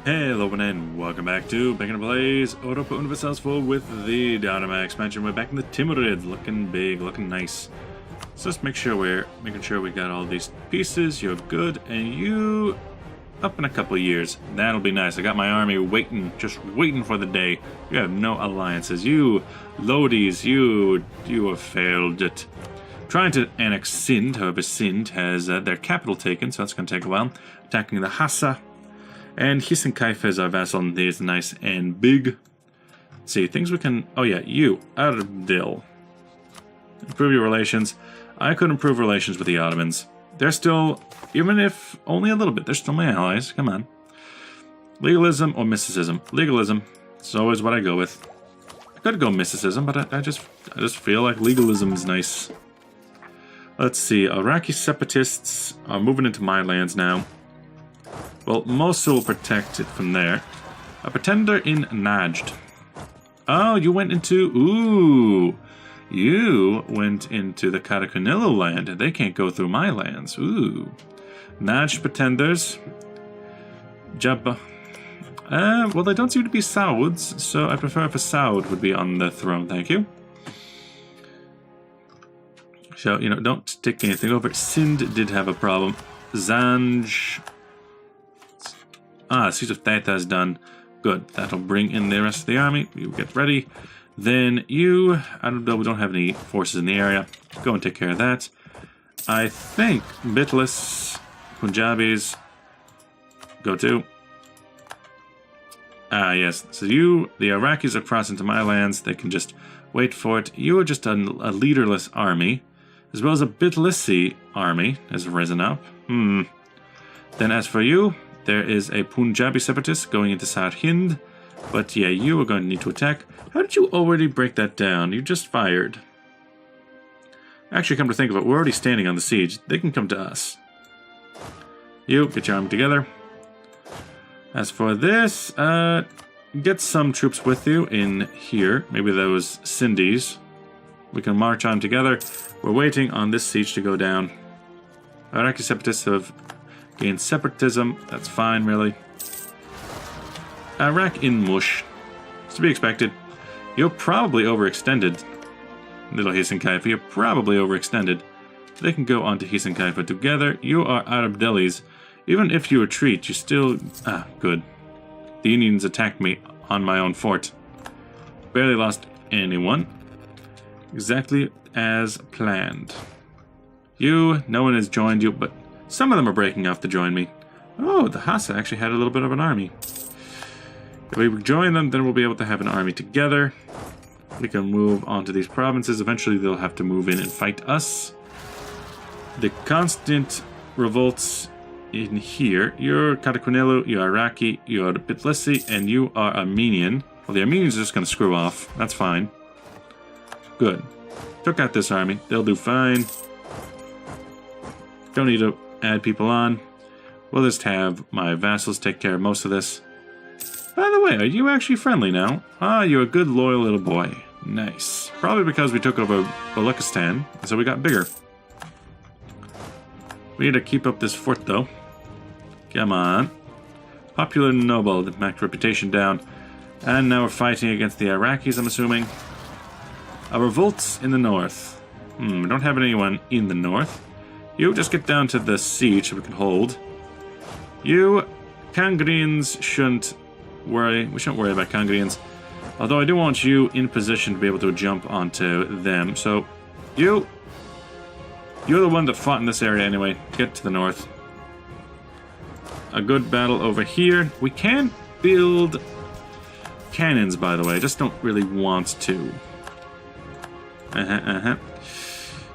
Hello and welcome back to Back in Blaze, Europa Universalis IV with the Dharma Expansion. We're back in the Timurids, looking big, looking nice. So let's make sure we're making sure we got all these pieces. You're good, and you up in a couple of years. That'll be nice. I got my army waiting, just waiting for the day. You have no alliances. You Lodies, you have failed it. Trying to annex Sind, however, Sind has their capital taken, so that's going to take a while. Attacking the Hassa. And Hisenkaifa is our vassal, and he's nice and big. Let's see, things we can... Oh yeah, you, Ardil. Improve your relations. I could improve relations with the Ottomans. They're still, even if only a little bit, they're still my allies. Come on. Legalism or mysticism? Legalism. It's always what I go with. I could go mysticism, but I just feel like legalism is nice. Let's see, Iraqi separatists are moving into my lands now. Well, Mosul will protect it from there. A pretender in Najd. Oh, you went into... Ooh! You went into the Karakunillo land. They can't go through my lands. Ooh. Najd pretenders. Jabba. Well, they don't seem to be Sauds, so I prefer if a Saud would be on the throne. Thank you. So, you know, don't take anything over. Sind did have a problem. Zanj... Ah, Siege of Theta is done. Good. That'll bring in the rest of the army. You get ready. Then you... I don't know, we don't have any forces in the area. Go and take care of that. I think Bitless, Punjabis, go to. Ah, yes. So you, the Iraqis are crossing to my lands. They can just wait for it. You are just a leaderless army, as well as a Bitlisi army has risen up. Then as for you... There is a Punjabi separatist going into South Hind. But yeah, you are going to need to attack. How did you already break that down? You just fired. Actually, come to think of it, we're already standing on the siege. They can come to us. You, get your army together. As for this, get some troops with you in here. Maybe those Sindhis. We can march on together. We're waiting on this siege to go down. Iraqi separatists have... gain separatism, that's fine, really. Iraq in mush. It's to be expected. You're probably overextended. Little Hisenkaifa, you're probably overextended. They can go on to Hisenkaifa together. You are Arab Delhis. Even if you retreat, you still... Ah, good. The Indians attacked me on my own fort. Barely lost anyone. Exactly as planned. You, no one has joined you, but... Some of them are breaking off to join me. Oh, the Hassa actually had a little bit of an army. If we join them, then we'll be able to have an army together. We can move on to these provinces. Eventually, they'll have to move in and fight us. The constant revolts in here. You're Katakunelu, you're Iraqi, you're Bitlisi, and you are Armenian. Well, the Armenians are just going to screw off. That's fine. Good. Took out this army. They'll do fine. Don't need to... add people on. We'll just have my vassals take care of most of this. By the way, are you actually friendly now? Ah, you're a good, loyal little boy. Nice. Probably because we took over Baluchistan, so we got bigger. We need to keep up this fort, though. Come on. Popular noble that knocked reputation down. And now we're fighting against the Iraqis, I'm assuming. A revolt in the north. We don't have anyone in the north. You just get down to the siege so we can hold. You, Kangrians shouldn't worry. We shouldn't worry about Kangrians. Although I do want you in position to be able to jump onto them. So, you're the one that fought in this area anyway. Get to the north. A good battle over here. We can build cannons, by the way. I just don't really want to.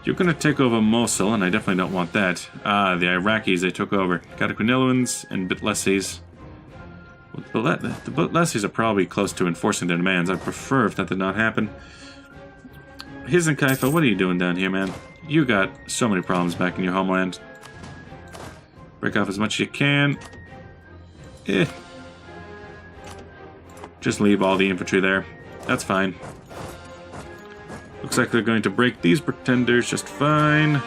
You're going to take over Mosul, and I definitely don't want that. Ah, the Iraqis, they took over. Katakunilans and Bitlesis. The Bitlesis are probably close to enforcing their demands. I'd prefer if that did not happen. Hisenkaifa, what are you doing down here, man? You got so many problems back in your homeland. Break off as much as you can. Just leave all the infantry there. That's fine. Looks like they're going to break these pretenders just fine.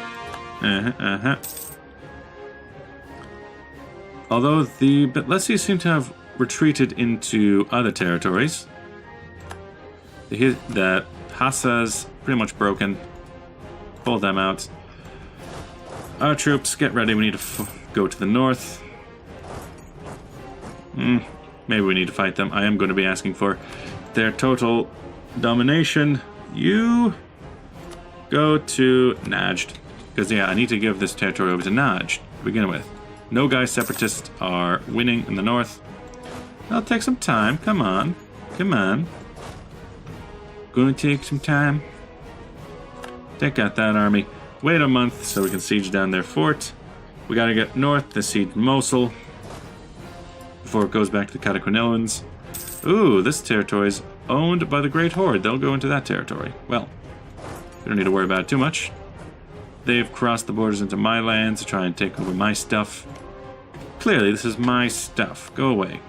Although the Bitlesi seem to have retreated into other territories. The Hassa's pretty much broken. Pull them out. Our troops, get ready. We need to go to the north. Maybe we need to fight them. I am going to be asking for their total domination. You go to Najd. Because, yeah, I need to give this territory over to Najd to begin with. Nogai separatists are winning in the north. That'll take some time. Come on. Come on. Going to take some time. Take out that army. Wait a month so we can siege down their fort. We gotta get north to siege Mosul before it goes back to the Cataquinilians. Ooh, this territory is owned by the Great Horde. They'll go into that territory. Well, we don't need to worry about it too much. They've crossed the borders into my lands to try and take over my stuff. Clearly, this is my stuff. Go away.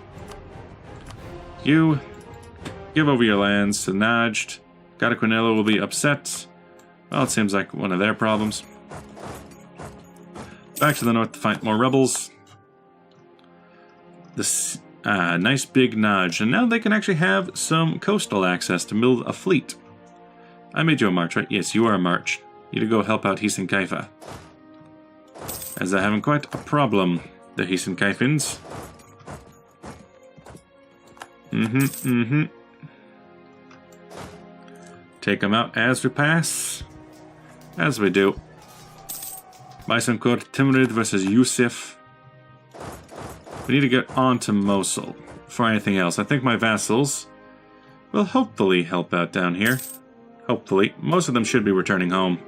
You give over your lands to Najd. Cataquinilla will be upset. Well, it seems like one of their problems. Back to the north to fight more rebels. This nice big Najd. And now they can actually have some coastal access to build a fleet. I made you a march, right? Yes, you are a march. You need to go help out Hisin Kaifa. As they're having quite a problem, the Hisin Kaifins. Take them out as we pass. As we do. Baisankur Timurid versus Yusuf. We need to get on to Mosul for anything else. I think my vassals will hopefully help out down here. Hopefully. Most of them should be returning home.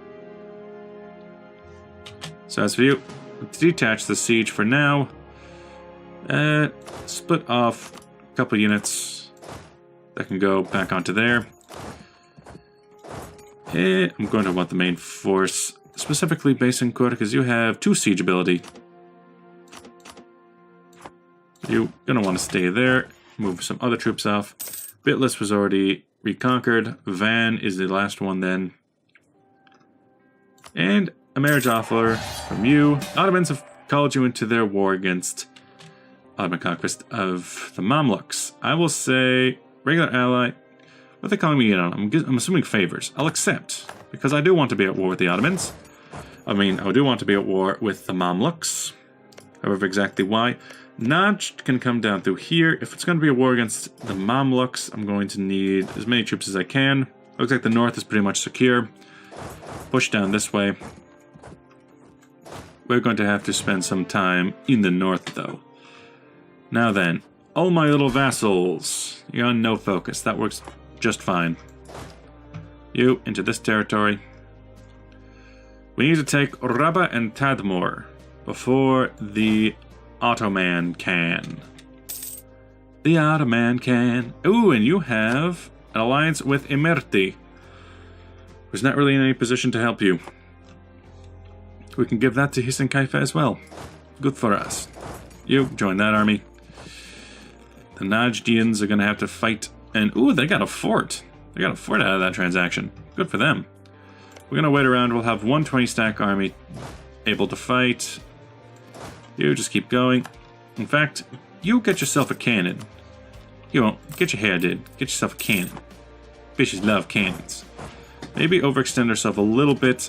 So as for you, let's detach the siege for now. Split off a couple units that can go back onto there. I'm going to want the main force, specifically Baisankur, because you have 2 siege ability. You're going to want to stay there. Move some other troops off. Bitlis was already reconquered. Van is the last one then. And a marriage offer from you. Ottomans have called you into their war against Ottoman conquest of the Mamluks. I will say regular ally. What are they calling me in on? I'm assuming favors. I'll accept, because I do want to be at war with the Ottomans. I mean, I do want to be at war with the Mamluks. However, exactly why. Najd can come down through here. If it's going to be a war against the Mamluks, I'm going to need as many troops as I can. Looks like the north is pretty much secure. Push down this way. We're going to have to spend some time in the north, though. Now then, all my little vassals. You're on no focus. That works just fine. You into this territory. We need to take Rabba and Tadmor before the Ottoman can. The Ottoman can. Ooh, and you have an alliance with Imerti, who's not really in any position to help you. We can give that to Hisin Kaifa as well. Good for us. You join that army. The Najdians are going to have to fight. And, ooh, they got a fort. They got a fort out of that transaction. Good for them. We're going to wait around. We'll have 120 stack army able to fight. You just keep going. In fact, you get yourself a cannon. You won't. Get your hair did. Get yourself a cannon. Fishes love cannons. Maybe overextend ourselves a little bit.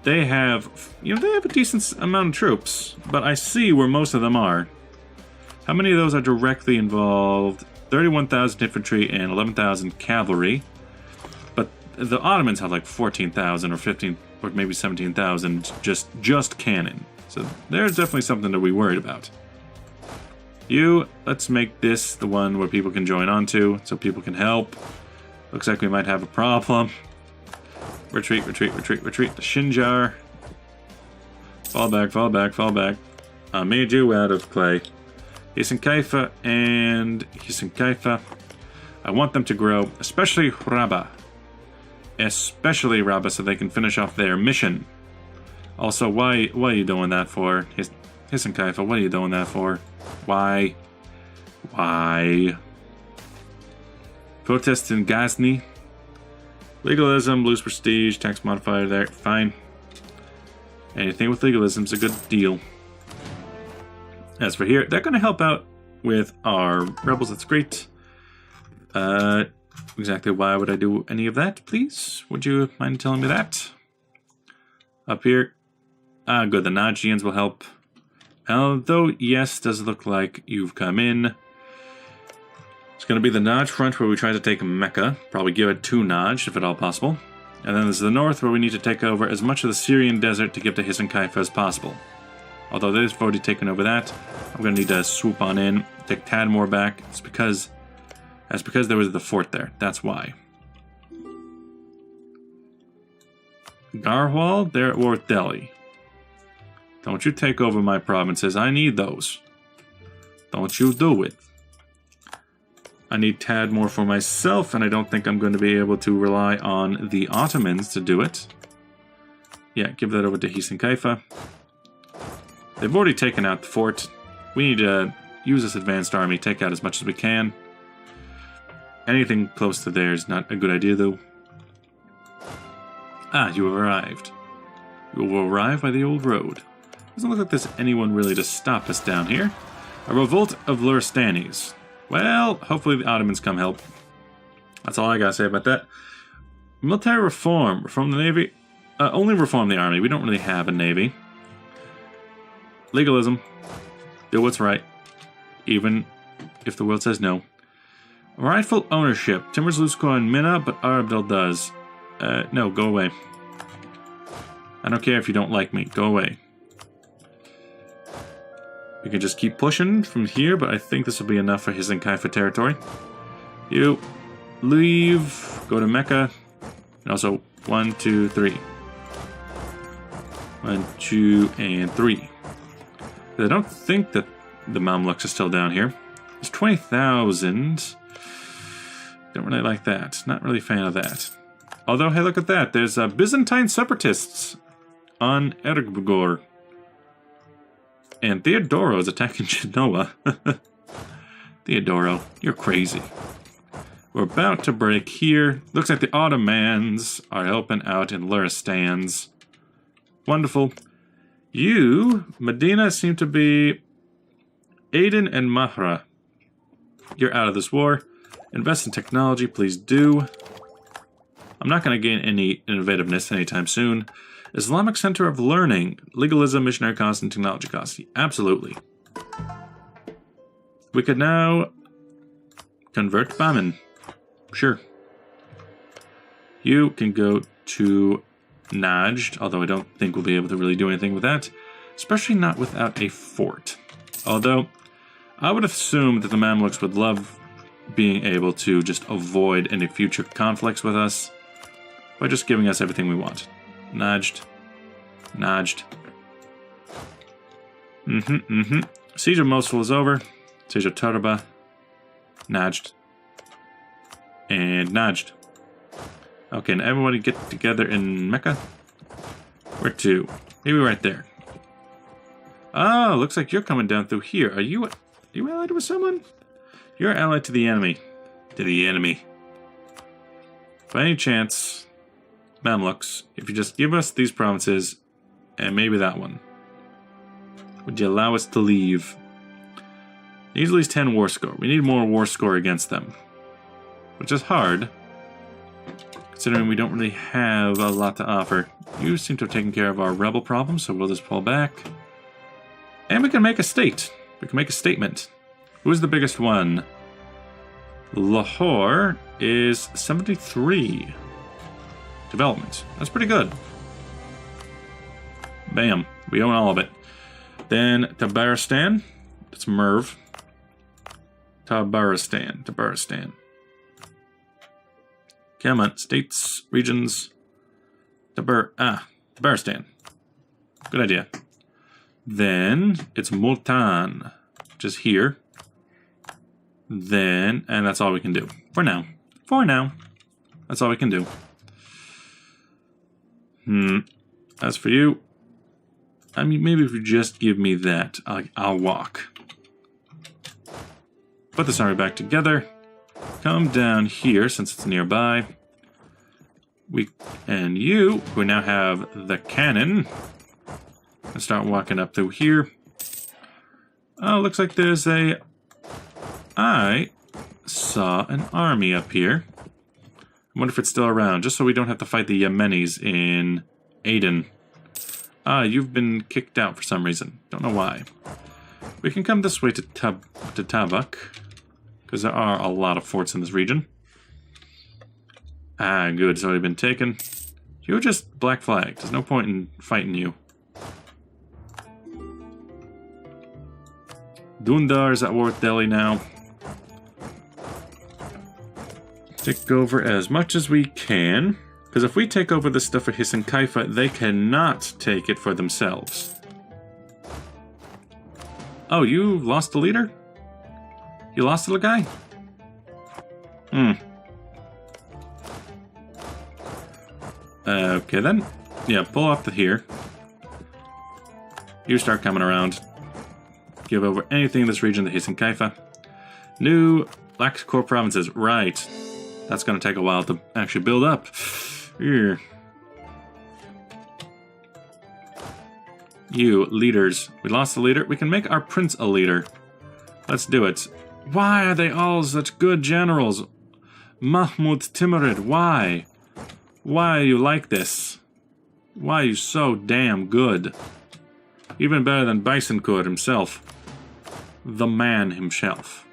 They have, they have a decent amount of troops, but I see where most of them are. How many of those are directly involved? 31,000 infantry and 11,000 cavalry. But the Ottomans have like 14,000 or 15 or maybe 17,000 just cannon. So there's definitely something to be worried about. Let's make this the one where people can join onto, so people can help. Looks like we might have a problem. Retreat, retreat, retreat, retreat. The Shinjar. Fall back, fall back, fall back. I made you out of clay. Hisin Kaifa and Hisin Kaifa. I want them to grow, especially Rabba. Especially Rabba, so they can finish off their mission. Also, why are you doing that for? Hisin Kaifa, what are you doing that for? Why? Why? Protests in Ghazni. Legalism, lose prestige, tax modifier there. Fine. Anything with legalism is a good deal. As for here, they're going to help out with our rebels. That's great. Exactly why would I do any of that, please? Would you mind telling me that? Up here. Ah, good. The Najians will help. Although, yes, does look like you've come in. It's going to be the Naj front where we try to take Mecca. Probably give it to Naj, if at all possible. And then there's the north where we need to take over as much of the Syrian desert to give to Hissen Kaifa as possible. Although they've already taken over that, I'm going to need to swoop on in, take Tadmor back. That's because there was the fort there. That's why. Garhwal, they're at war with Delhi. Don't you take over my provinces. I need those. Don't you do it. I need Tadmor for myself, and I don't think I'm going to be able to rely on the Ottomans to do it. Yeah, give that over to Hissen Kaifa. They've already taken out the fort. We need to use this advanced army, take out as much as we can. Anything close to there is not a good idea, though. Ah, you have arrived. You will arrive by the old road. Doesn't look like there's anyone really to stop us down here. A revolt of Luristanis. Well, hopefully the Ottomans come help. That's all I gotta say about that. Military reform. Reform the navy. Only reform the army. We don't really have a navy. Legalism. Do what's right. Even if the world says no. Rightful ownership. Timur's Lusko and Minna, but Arabdel does. No, go away. I don't care if you don't like me. Go away. We can just keep pushing from here, but I think this will be enough for Hissen Kaifa territory. You leave, go to Mecca, and also 1, 2, 3. 1, 2, and 3. I don't think that the Mamluks are still down here. There's 20,000. Don't really like that. Not really a fan of that. Although, hey, look at that. There's Byzantine separatists on Ergbogor. And Theodoro is attacking Genoa. Theodoro, you're crazy. We're about to break here. Looks like the Ottomans are helping out in Luristans. Wonderful. You, Medina, seem to be Aden and Mahra. You're out of this war. Invest in technology, please do. I'm not going to gain any innovativeness anytime soon. Islamic Center of Learning. Legalism, missionary costs, and technology costs. Absolutely. We could now convert Bamin. Sure. You can go to Najd, although I don't think we'll be able to really do anything with that. Especially not without a fort. Although, I would assume that the Mamluks would love being able to just avoid any future conflicts with us by just giving us everything we want. Najd. Najd. Siege of Mosul is over. Siege of Turba. Najd. And Najd. Okay, now everybody get together in Mecca. Where to? Maybe right there. Oh, looks like you're coming down through here. Are you allied with someone? You're allied to the enemy. To the enemy. By any chance, Mamluks, if you just give us these provinces, and maybe that one, would you allow us to leave? Needs at least 10 war score. We need more war score against them. Which is hard, considering we don't really have a lot to offer. You seem to have taken care of our rebel problem, so we'll just pull back. And we can make a state. We can make a statement. Who's the biggest one? Lahore is 73. Development. That's pretty good. Bam. We own all of it. Then Tabaristan. That's Merv. Tabaristan. Come on. States, regions. Tabaristan. Good idea. Then it's Multan, which is here. Then, and that's all we can do. For now. That's all we can do. As for you, I mean, maybe if you just give me that, I'll walk. Put this army back together. Come down here, since it's nearby. We now have the cannon. Let's start walking up through here. Oh, looks like there's a I saw an army up here. I wonder if it's still around, just so we don't have to fight the Yemenis in Aden. Ah, you've been kicked out for some reason. Don't know why. We can come this way to Tabuk, because there are a lot of forts in this region. Ah, good. It's already been taken. You're just black flagged. There's no point in fighting you. Dundar is at war with Delhi now. Take over as much as we can. Because if we take over this stuff for Hisan Kaifa, they cannot take it for themselves. Oh, you lost the leader? You lost the guy? Okay then. Yeah, pull off the here. You start coming around. Give over anything in this region to Hisan Kaifa. New Lax core provinces. Right. That's going to take a while to actually build up. Here. You, leaders. We lost the leader. We can make our prince a leader. Let's do it. Why are they all such good generals? Mahmud Timurid, why? Why are you like this? Why are you so damn good? Even better than Bisenkur himself. The man himself.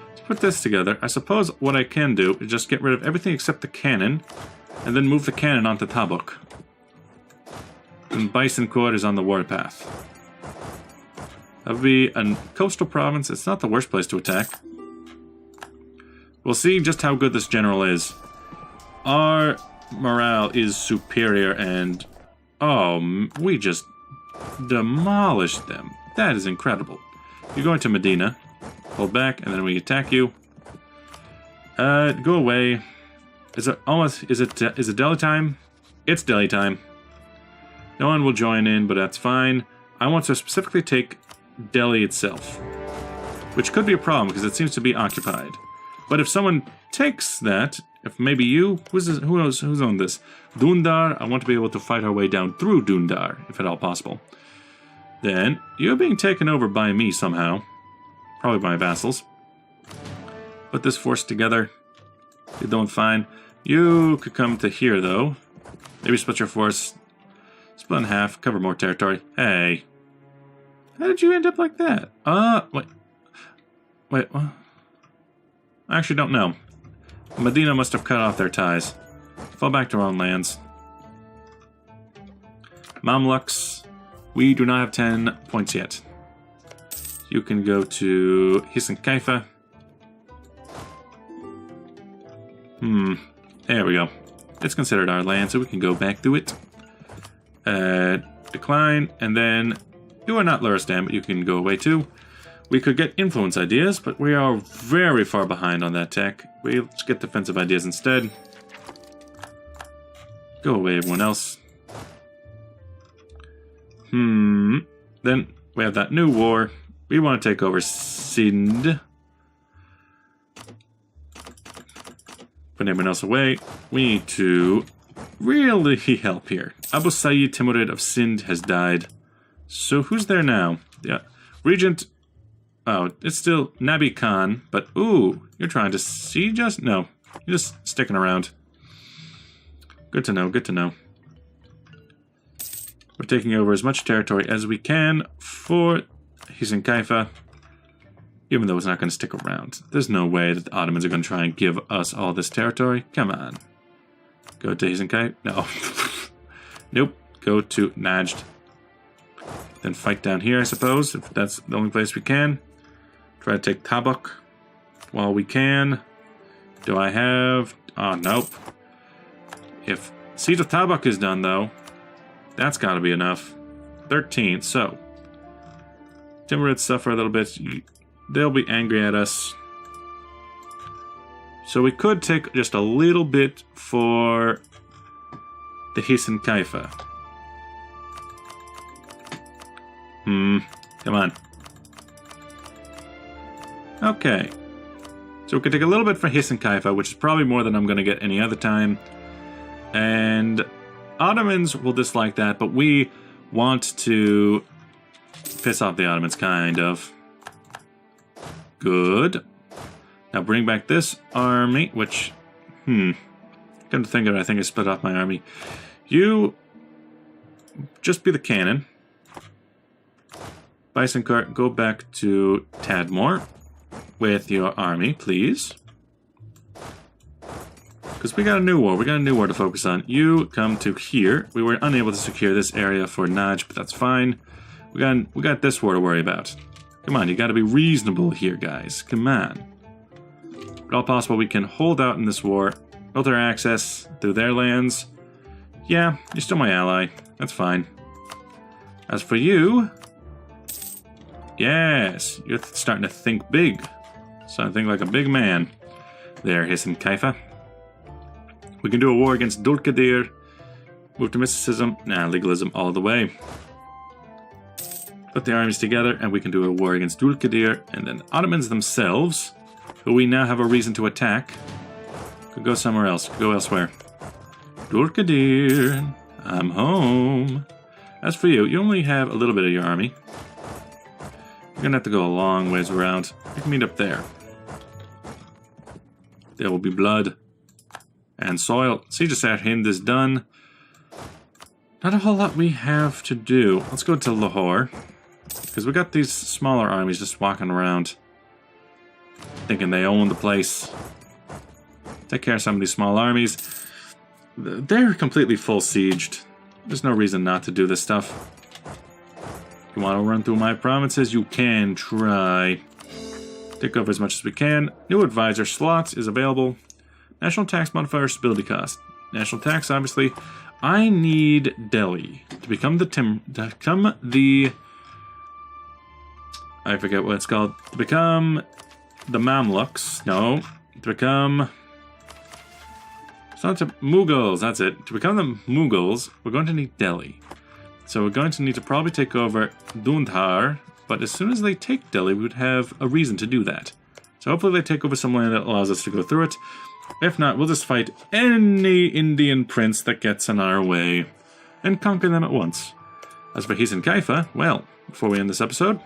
Let's put this together. I suppose what I can do is just get rid of everything except the cannon, and then move the cannon onto Tabuk. And Bisenkur is on the warpath. That would be a coastal province. It's not the worst place to attack. We'll see just how good this general is. Our morale is superior, and oh, we just demolished them. That is incredible. You're going to Medina. Hold back, and then we attack you. Go away. Is it Delhi time? It's Delhi time. No one will join in, but that's fine. I want to specifically take Delhi itself, which could be a problem because it seems to be occupied. But if someone takes that, if maybe you, who's on this? Dundar, I want to be able to fight our way down through Dundar, if at all possible. Then, you're being taken over by me somehow. Probably by vassals. Put this force together. You're doing fine. You could come to here, though. Maybe split your force. Split in half, cover more territory. Hey. How did you end up like that? Wait, what? I actually don't know. Medina must have cut off their ties. Fall back to our own lands. Mamluks. We do not have 10 points yet. You can go to Hisan Kaifa. There we go. It's considered our land, so we can go back to it. Decline, and then you are not Luristan, but you can go away too. We could get influence ideas, but we are very far behind on that tech. Let's get defensive ideas instead. Go away, everyone else. Then we have that new war. We want to take over Sindh. Put everyone else away. We need to really help here. Abu Sayyid Timurid of Sindh has died. So who's there now? Yeah, Regent. Oh, it's still Nabi Khan, but ooh, you're trying to siege us? No, you're just sticking around. Good to know, good to know. We're taking over as much territory as we can for Hisan Kaifa, even though it's not going to stick around. There's no way that the Ottomans are going to try and give us all this territory. Come on. Go to Hisan Kaifa. No. Nope. Go to Najd. Then fight down here, I suppose, if that's the only place we can. Try to take Tabuk while we can. Do I have... Oh, nope. If Siege of Tabuk is done, though, that's got to be enough. 13, so... Timurids suffer a little bit. They'll be angry at us. So we could take just a little bit for the Hisan Kaifa. Come on. Okay. So we could take a little bit for Hisan Kaifa, which is probably more than I'm going to get any other time. And Ottomans will dislike that, but we want to piss off the Ottomans, kind of. Good. Now bring back this army, which... Come to think of it, I think I split off my army. You... just be the cannon. Bison Cart, go back to Tadmor with your army, please. Because we got a new war. We got a new war to focus on. You come to here. We were unable to secure this area for Naj, but that's fine. We got this war to worry about. Come on, you got to be reasonable here, guys. Come on. If at all possible, we can hold out in this war. Filter access through their lands. Yeah, you're still my ally. That's fine. As for you... yes, you're starting to think big. Starting to think like a big man. There, Hissen Kaifa. We can do a war against Dulkadir. Move to mysticism. Nah, legalism all the way. Put the armies together and we can do a war against Dulkadir. And then Ottomans themselves, who we now have a reason to attack, could go somewhere else. Could go elsewhere. Dulkadir, I'm home. As for you, you only have a little bit of your army. You're gonna have to go a long ways around. We can meet up there. There will be blood. And soil. Siege of Sarhind is done. Not a whole lot we have to do. Let's go to Lahore. Because we got these smaller armies just walking around. Thinking they own the place. Take care of some of these small armies. They're completely full sieged. There's no reason not to do this stuff. If you want to run through my provinces, you can try. Take over as much as we can. New advisor slots is available. National tax modifier stability cost. National tax, obviously. I need Delhi to become the I forget what it's called. To become the Mamluks. No. To become... it's not to Mughals, that's it. To become the Mughals, we're going to need Delhi. So we're going to need to probably take over Dhundhar. But as soon as they take Delhi, we would have a reason to do that. So hopefully they take over some land that allows us to go through it. If not, we'll just fight any Indian prince that gets in our way and conquer them at once. As for Hissen Kaifa, well, before we end this episode,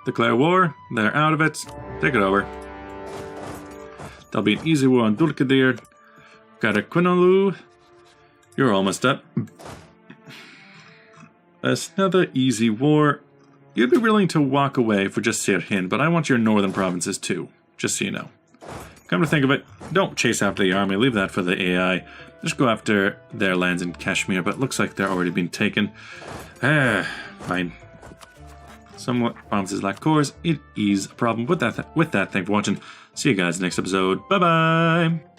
declare war, they're out of it, take it over. There'll be an easy war on Dulkadir. Karakunalu, you're almost up. That's another easy war. You'd be willing to walk away for just Sirhind, but I want your northern provinces too, just so you know. Come to think of it, don't chase after the army, leave that for the AI. Just go after their lands in Kashmir, but it looks like they're already being taken. Fine. Somewhat provinces lack cores, it is a problem. With that, thanks for watching. See you guys next episode. Bye-bye!